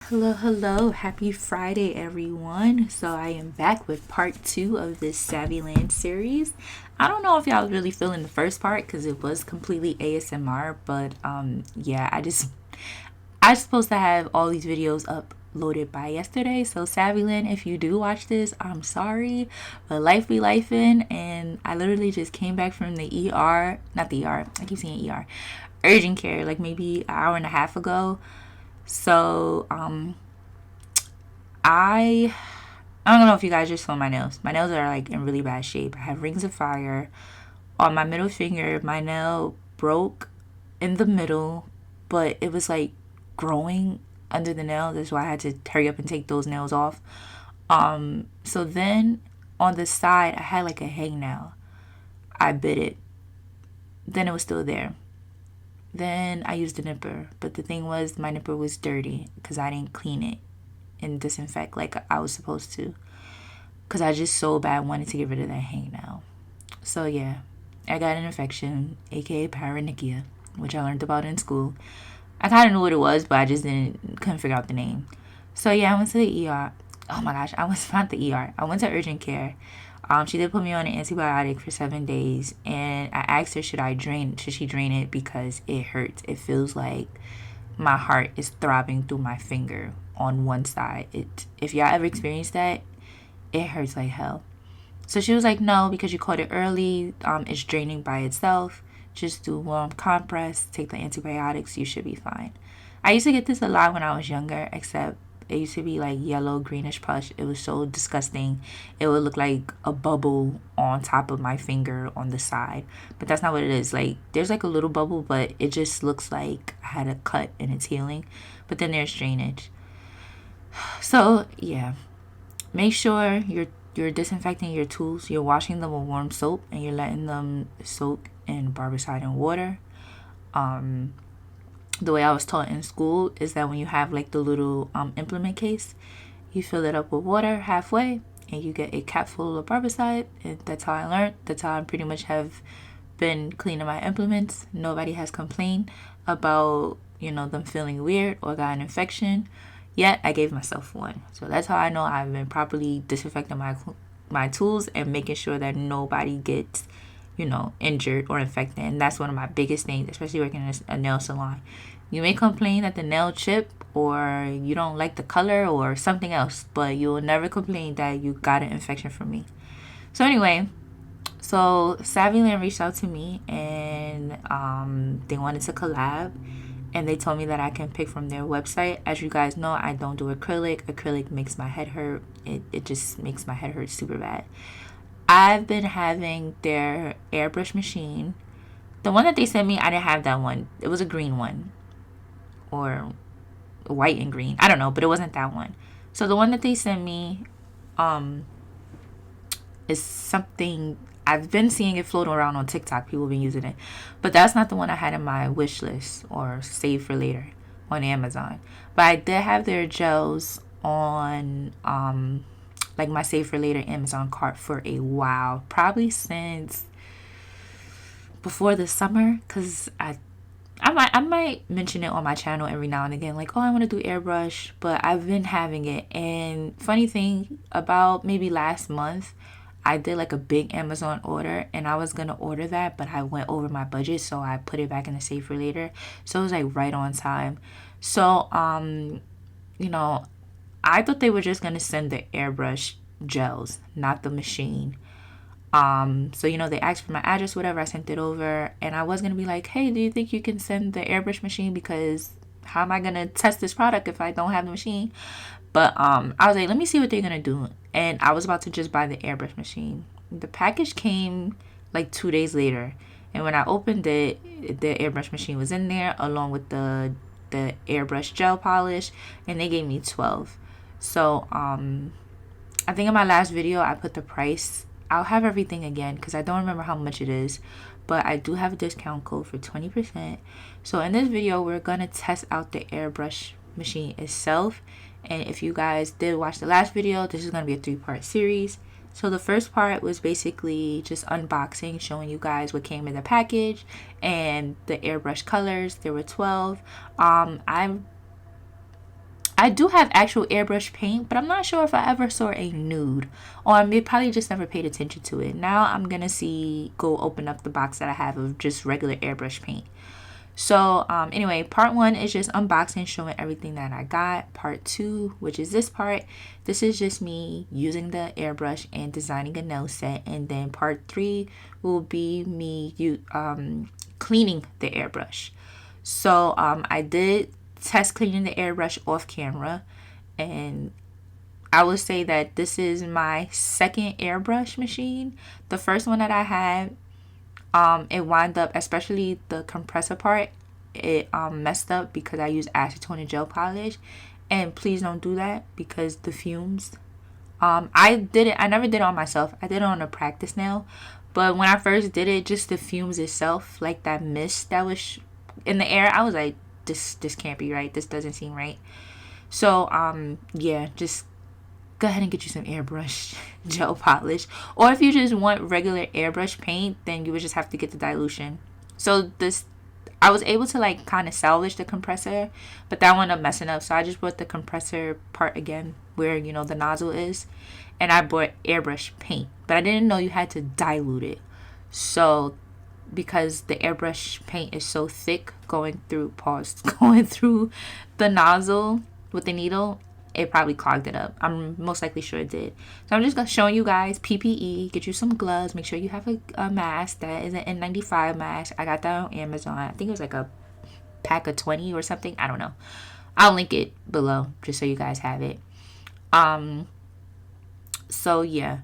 Hello, happy Friday, everyone. So, I am back with part two of this Saviland series. I don't know if y'all really feeling the first part because it was completely ASMR, but yeah, I was supposed to have all these videos uploaded by yesterday. So, Saviland, if you do watch this, I'm sorry, but life be lifing, and I literally just came back from the ER, not the ER, I keep saying ER, urgent care, like maybe an hour and a half ago. So, I I don't know if you guys just saw my nails. My nails are like in really bad shape. I have rings of fire on my middle finger. My nail broke in the middle, but it was like growing under the nail. That's why I had to hurry up and take those nails off. So then on the side, I had like a hangnail. I bit it. Then it was still there. Then I used a nipper, but the thing was my nipper was dirty because I didn't clean it and disinfect like I was supposed to. Because I just so bad wanted to get rid of that hangnail. So yeah, I got an infection, aka paronychia, which I learned about in school. I kind of knew what it was, but I just couldn't figure out the name. So yeah, I went to the ER. Oh my gosh, I was not the ER. I went to urgent care. She did put me on an antibiotic for 7 days, and I asked her, should she drain it because it hurts. It feels like my heart is throbbing through my finger on one side. If y'all ever experienced that, it hurts like hell. So she was like, no, because you caught it early. It's draining by itself. Just do warm compress, take the antibiotics, you should be fine. I used to get this a lot when I was younger, except it used to be like yellow, greenish push. It was so disgusting. It would look like a bubble on top of my finger on the side. But that's not what it is. Like, there's like a little bubble, but it just looks like I had a cut and it's healing. But then there's drainage. So, yeah. Make sure you're disinfecting your tools. You're washing them with warm soap and you're letting them soak in barbicide and water. The way I was taught in school is that when you have like the little implement case, you fill it up with water halfway and you get a cap full of barbicide. And that's how I learned. That's how I pretty much have been cleaning my implements. Nobody has complained about them feeling weird or got an infection. Yet I gave myself one. So that's how I know I've been properly disinfecting my tools and making sure that nobody gets, injured or infected. And that's one of my biggest things, especially working in a nail salon. You may complain that the nail chip or you don't like the color or something else, but you will never complain that you got an infection from me. So anyway, so Saviland reached out to me and they wanted to collab. And they told me that I can pick from their website. As you guys know, I don't do acrylic. Acrylic makes my head hurt. It just makes my head hurt super bad. I've been having their airbrush machine. The one that they sent me, I didn't have that one. It was a green one. Or white and green. I don't know, but it wasn't that one. So the one that they sent me is something I've been seeing it floating around on TikTok. People have been using it. But that's not the one I had in my wish list or save for later on Amazon. But I did have their gels on like my save for later Amazon cart for a while. Probably since before the summer. Because I might mention it on my channel every now and again. Like, oh, I want to do airbrush. But I've been having it. And funny thing, about maybe last month, I did like a big Amazon order and I was going to order that, but I went over my budget. So I put it back in the save for later. So it was like right on time. So, I thought they were just going to send the airbrush gels, not the machine. So, they asked for my address, whatever. I sent it over and I was going to be like, hey, do you think you can send the airbrush machine? Because how am I going to test this product if I don't have the machine? But I was like, let me see what they're going to do. And I was about to just buy the airbrush machine. The package came like 2 days later. And when I opened it, the airbrush machine was in there along with the airbrush gel polish. And they gave me 12. So I think in my last video, I put the price. I'll have everything again because I don't remember how much it is. But I do have a discount code for 20%. So in this video, we're going to test out the airbrush machine itself. And if you guys did watch the last video, this is going to be a 3-part series. So the first part was basically just unboxing, showing you guys what came in the package and the airbrush colors. There were 12. I I do have actual airbrush paint, but I'm not sure if I ever saw a nude, or I may probably just never paid attention to it. Now I'm gonna go open up the box that I have of just regular airbrush paint. So anyway, part 1 is just unboxing, showing everything that I got. Part 2, which is this part, this is just me using the airbrush and designing a nail set. And then part 3 will be me cleaning the airbrush. So I did test cleaning the airbrush off camera, and I would say that this is my second airbrush machine. The first one that I had, it wound up, especially the compressor part, it messed up because I used acetone and gel polish. And please don't do that because the fumes. I never did it on myself. I did it on a practice nail. But when I first did it, just the fumes itself, like that mist that was in the air, I was like, this can't be right. This doesn't seem right. So yeah, just go ahead and get you some airbrush gel polish. Or if you just want regular airbrush paint, then you would just have to get the dilution. So I was able to like kind of salvage the compressor, but that wound up messing up. So I just bought the compressor part again, where the nozzle is, and I bought airbrush paint. But I didn't know you had to dilute it. So because the airbrush paint is so thick going through the nozzle with the needle, it probably clogged it up. I'm most likely sure it did. So I'm just showing you guys PPE. Get you some gloves. Make sure you have a mask. That is an N95 mask. I got that on Amazon. I think it was like a pack of 20 or something. I don't know. I'll link it below just so you guys have it. So yeah.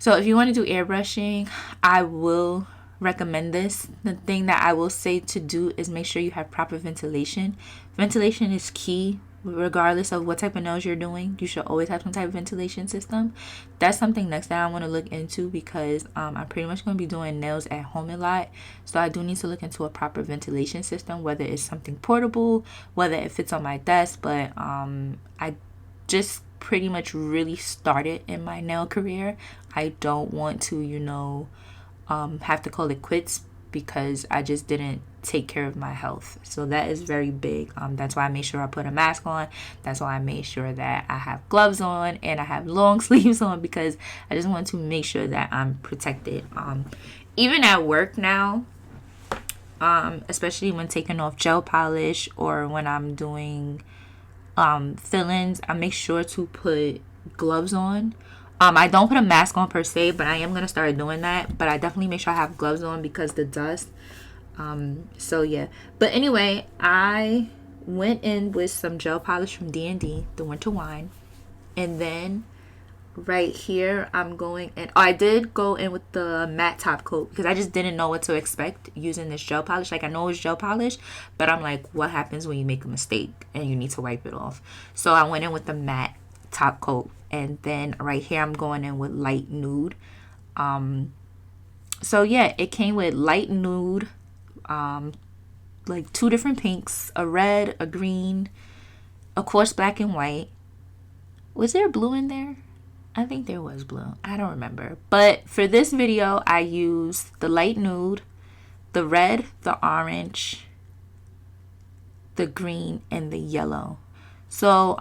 So if you want to do airbrushing, I will recommend this. The thing that I will say to do is make sure you have proper ventilation. Ventilation is key regardless of what type of nails you're doing. You should always have some type of ventilation system. That's something next that I want to look into because I'm pretty much going to be doing nails at home a lot. So I do need to look into a proper ventilation system, whether it's something portable, whether it fits on my desk. But I just pretty much really started in my nail career. I don't want to, have to call it quits because I just didn't take care of my health. So that is very big. That's why I made sure I put a mask on. That's why I made sure that I have gloves on and I have long sleeves on because I just want to make sure that I'm protected. Even at work now, especially when taking off gel polish or when I'm doing fill-ins, I make sure to put gloves on. I don't put a mask on per se, but I am going to start doing that. But I definitely make sure I have gloves on because the dust. So yeah. But anyway, I went in with some gel polish from D&D, the Winter Wine. And then right here, I'm going in. I did go in with the matte top coat because I just didn't know what to expect using this gel polish. Like, I know it's gel polish, but I'm like, what happens when you make a mistake and you need to wipe it off? So I went in with the matte top coat. And then right here, I'm going in with light nude. So yeah, it came with light nude, like 2 different pinks, a red, a green, of course, black and white. Was there blue in there? I think there was blue. I don't remember. But for this video, I used the light nude, the red, the orange, the green, and the yellow. So,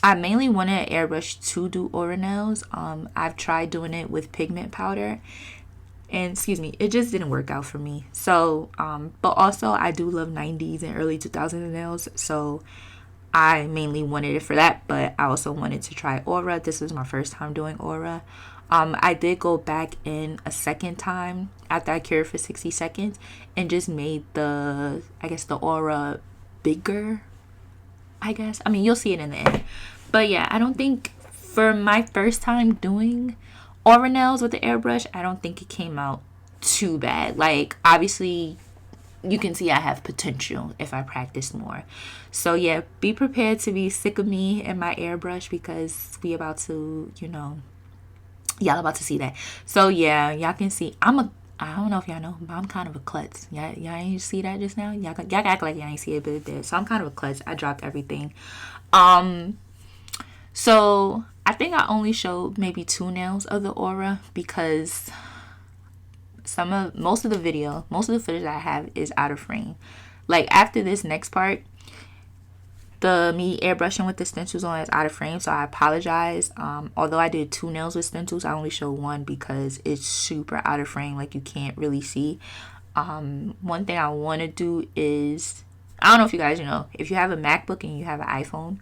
I mainly wanted an airbrush to do aura nails. I've tried doing it with pigment powder, and it just didn't work out for me. So, but also I do love 90s and early 2000s nails, so I mainly wanted it for that. But I also wanted to try aura. This was my first time doing aura. I did go back in a second time after I cured for 60 seconds and just made the aura bigger. I mean, you'll see it in the end. But yeah, I don't think for my first time doing aura nails with the airbrush, I don't think it came out too bad. Like, obviously, you can see I have potential if I practice more. So yeah, be prepared to be sick of me and my airbrush because we about to, y'all about to see that. So yeah, y'all can see I don't know if y'all know, but I'm kind of a klutz. Y'all ain't see that just now? Y'all act like y'all ain't see it, but it did. So I'm kind of a klutz. I dropped everything. So I think I only showed maybe 2 nails of the aura because most of the footage I have is out of frame. Like after this next part, the me airbrushing with the stencils on is out of frame, so I apologize. Although I did 2 nails with stencils, I only show 1 because it's super out of frame, like you can't really see. One thing I want to do is, I don't know if you guys know, if you have a MacBook and you have an iPhone,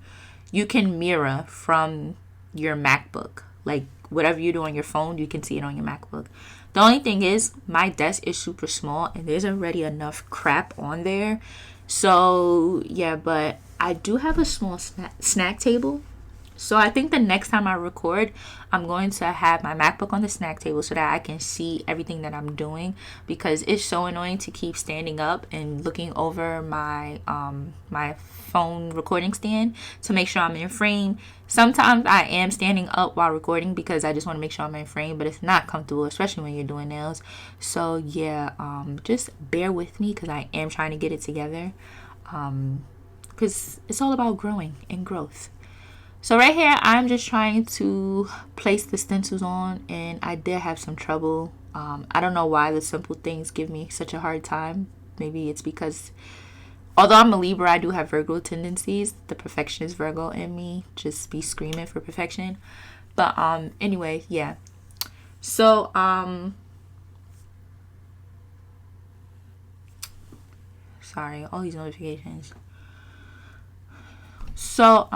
you can mirror from your MacBook. Like whatever you do on your phone, you can see it on your MacBook. The only thing is, my desk is super small and there's already enough crap on there. So yeah, but I do have a small snack table. So I think the next time I record, I'm going to have my MacBook on the snack table so that I can see everything that I'm doing, because it's so annoying to keep standing up and looking over my my phone recording stand to make sure I'm in frame. Sometimes I am standing up while recording because I just want to make sure I'm in frame, but it's not comfortable, especially when you're doing nails. So yeah, just bear with me because I am trying to get it together, because it's all about growing and growth. So right here, I'm just trying to place the stencils on, and I did have some trouble. I don't know why the simple things give me such a hard time. Maybe it's because, although I'm a Libra, I do have Virgo tendencies. The perfectionist Virgo in me just be screaming for perfection. But anyway, yeah. So sorry, all these notifications. So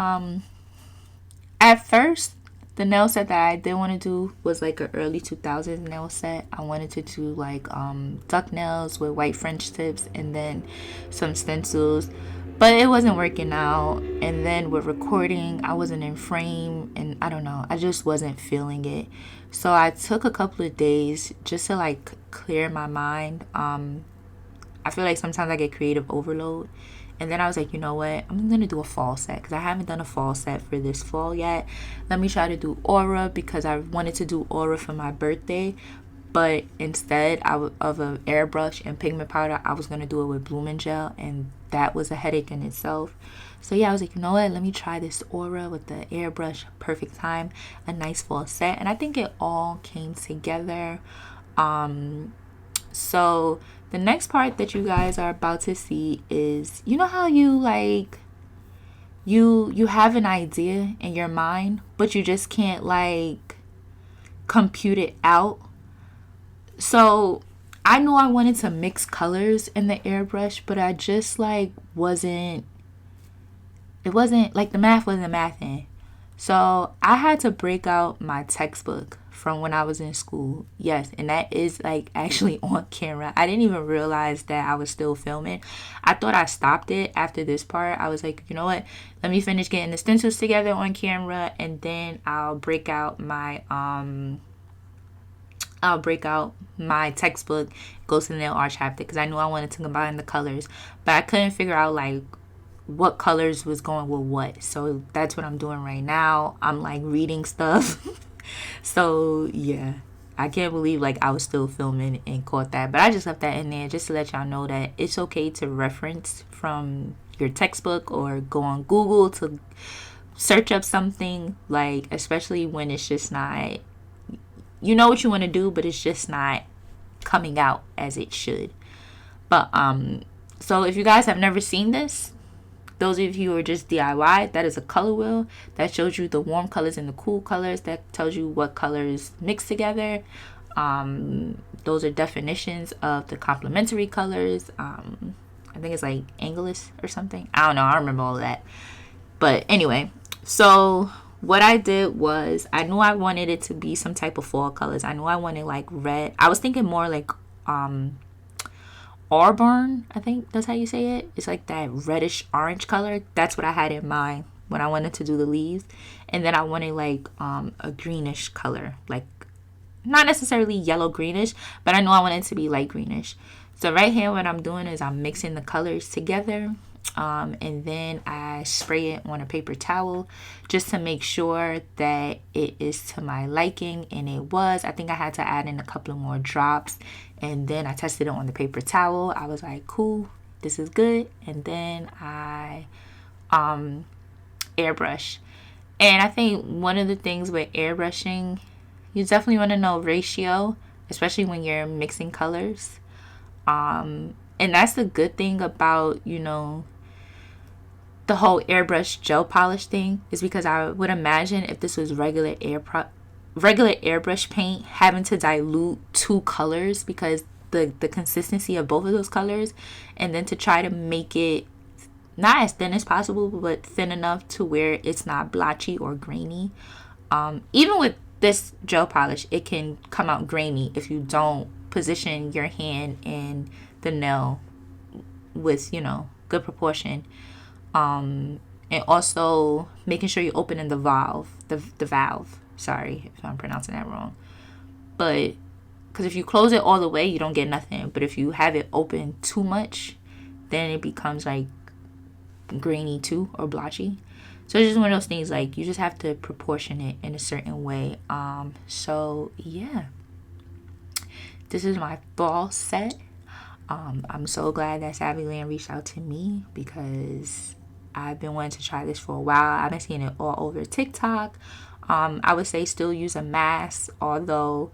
at first, the nail set that I did want to do was like an early 2000s nail set. I wanted to do like duck nails with white French tips and then some stencils, but it wasn't working out. And then with recording, I wasn't in frame, and I don't know, I just wasn't feeling it. So I took a couple of days just to like clear my mind. I feel like sometimes I get creative overload. And then I was like, you know what? I'm going to do a fall set because I haven't done a fall set for this fall yet. Let me try to do aura because I wanted to do aura for my birthday. But instead of an airbrush and pigment powder, I was going to do it with blooming gel. And that was a headache in itself. So yeah, I was like, you know what? Let me try this aura with the airbrush. Perfect time. A nice fall set. And I think it all came together. So the next part that you guys are about to see is, you know how you like, you have an idea in your mind, but you just can't like compute it out. So I knew I wanted to mix colors in the airbrush, but I just like it wasn't like the math wasn't mathing. So I had to break out my textbook from when I was in school. Yes, and that is like actually on camera. I didn't even realize that I was still filming. I thought I stopped it after this part. I was like, you know what? Let me finish getting the stencils together on camera, and then I'll break out my textbook, go to the nail art chapter, because I knew I wanted to combine the colors, but I couldn't figure out like what colors was going with what. So that's what I'm doing right now. I'm like reading stuff. So yeah, I can't believe like I was still filming and caught that, but I just left that in there just to let y'all know that it's okay to reference from your textbook or go on Google to search up something, like especially when it's just not, you know what you want to do, but it's just not coming out as it should. But so if you guys have never seen this, those of you who are just DIY, that is a color wheel that shows you the warm colors and the cool colors, that tells you what colors mix together. Those are definitions of the complementary colors. I think it's like English or something. I don't know. I don't remember all of that. But anyway, so what I did was, I knew I wanted it to be some type of fall colors. I knew I wanted like red. I was thinking more like auburn, I think that's how you say it. It's like that reddish orange color. That's what I had in mind when I wanted to do the leaves. And then I wanted like a greenish color, like not necessarily yellow greenish, but I know I want it to be light greenish. So right here, what I'm doing is I'm mixing the colors together, and then I spray it on a paper towel just to make sure that it is to my liking, and it was. I think I had to add in a couple of more drops, and then I tested it on the paper towel. I was like, cool, this is good. And then I airbrush. And I think one of the things with airbrushing, you definitely want to know ratio, especially when you're mixing colors. And that's the good thing about, you know, the whole airbrush gel polish thing, is because I would imagine if this was regular airbrush paint, having to dilute two colors, because the consistency of both of those colors, and then to try to make it not as thin as possible, but thin enough to where it's not blotchy or grainy. Even with this gel polish, it can come out grainy if you don't position your hand and the nail with, you know, good proportion. And also making sure you open in the valve, the valve. Sorry if I'm pronouncing that wrong. But because if you close it all the way, you don't get nothing. But if you have it open too much, then it becomes like grainy too, or blotchy. So it's just one of those things, like you just have to proportion it in a certain way. So yeah, this is my fall set. I'm so glad that Saviland reached out to me, because I've been wanting to try this for a while. I've been seeing it all over TikTok. I would say still use a mask, although,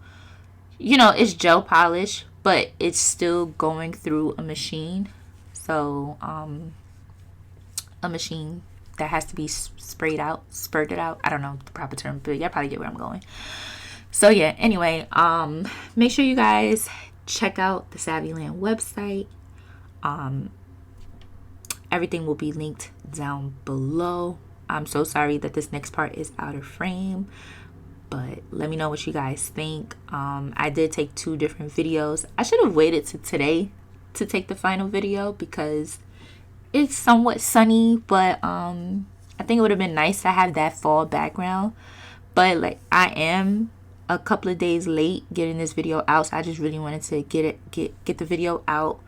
you know, it's gel polish, but it's still going through a machine. So a machine that has to be spurted out. I don't know the proper term, but y'all probably get where I'm going. So yeah, anyway, make sure you guys check out the Saviland website. Everything will be linked down below. I'm so sorry that this next part is out of frame, but let me know what you guys think. I did take 2 different videos. I should have waited to today to take the final video, because it's somewhat sunny, but I think it would have been nice to have that fall background. But like, I am a couple of days late getting this video out, so I just really wanted to get the video out.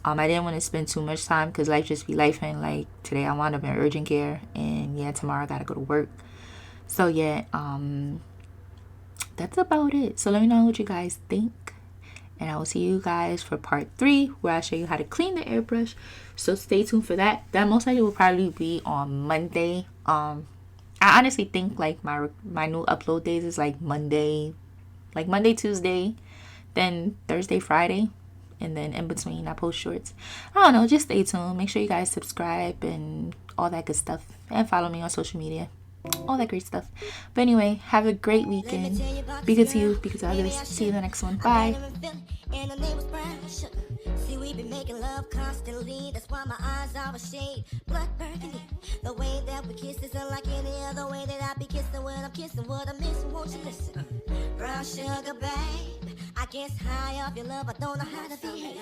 I didn't want to spend too much time, because life just be life, and like today I wound up in urgent care, and yeah, tomorrow I gotta go to work. So yeah, that's about it. So let me know what you guys think, and I will see you guys for part 3, where I show you how to clean the airbrush. So stay tuned for that. That most likely will probably be on Monday. I honestly think like my new upload days is like Monday, Tuesday, then Thursday, Friday, and then in between I post shorts. I don't know, just stay tuned. Make sure you guys subscribe and all that good stuff, and follow me on social media, all that great stuff. But anyway, have a great weekend. Be good to you, be good to others. See you in the next one. Bye. And her name was Brown Sugar. See, we been making love constantly. That's why my eyes are a shade blood burgundy. The way that we kiss isn't like any other way that I be kissing when I'm kissing what I miss. Won't you listen? Brown sugar, babe. I guess high off your love, I don't know how to behave.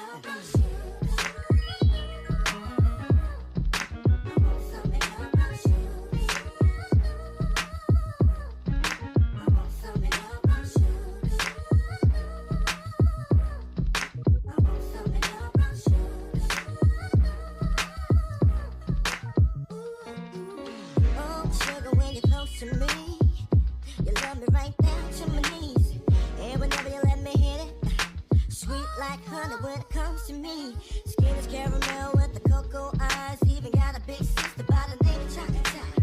Skin is caramel with the cocoa eyes. Even got a big sister by the name of Chocolate Top.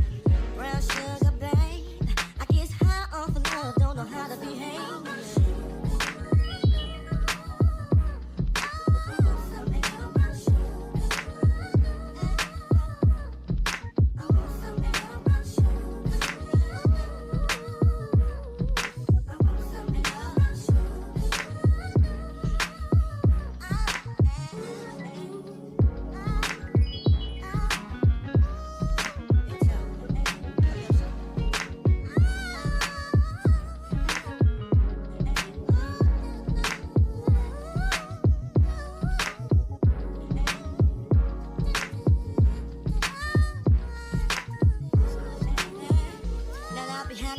Brown sugar, babe. I guess high off of love, don't know how to behave.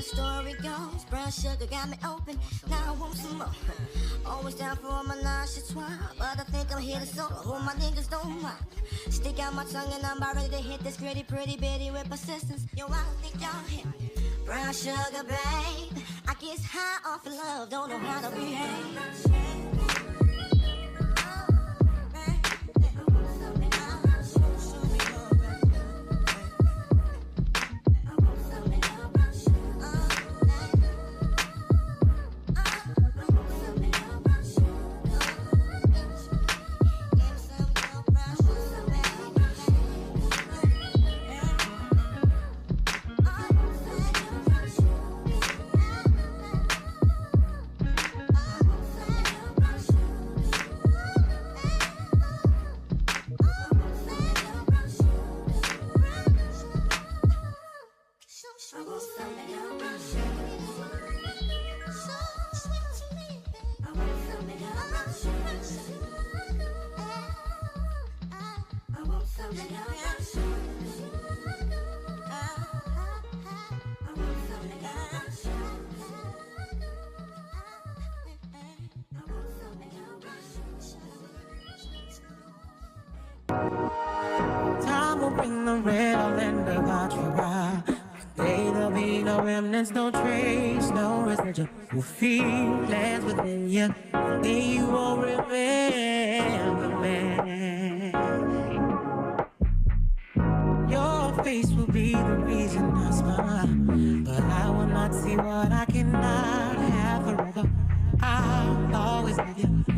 Story goes, brown sugar got me open. Now I want some more. Always down for all my nauseous wine, but I think I'm here to solo. Who my niggas don't mind. Stick out my tongue and I'm about ready to hit this gritty, pretty bitty with persistence. Yo, I don't think y'all hit me. Brown sugar, babe. I guess high off of love, don't know how to behave. Some Time will bring the real end about your eye. There'll be no remnants, no trace, no residual feelings within you. Then you won't remember me. Your face will be the reason I smile, but I will not see what I cannot have forever. I'll always love you.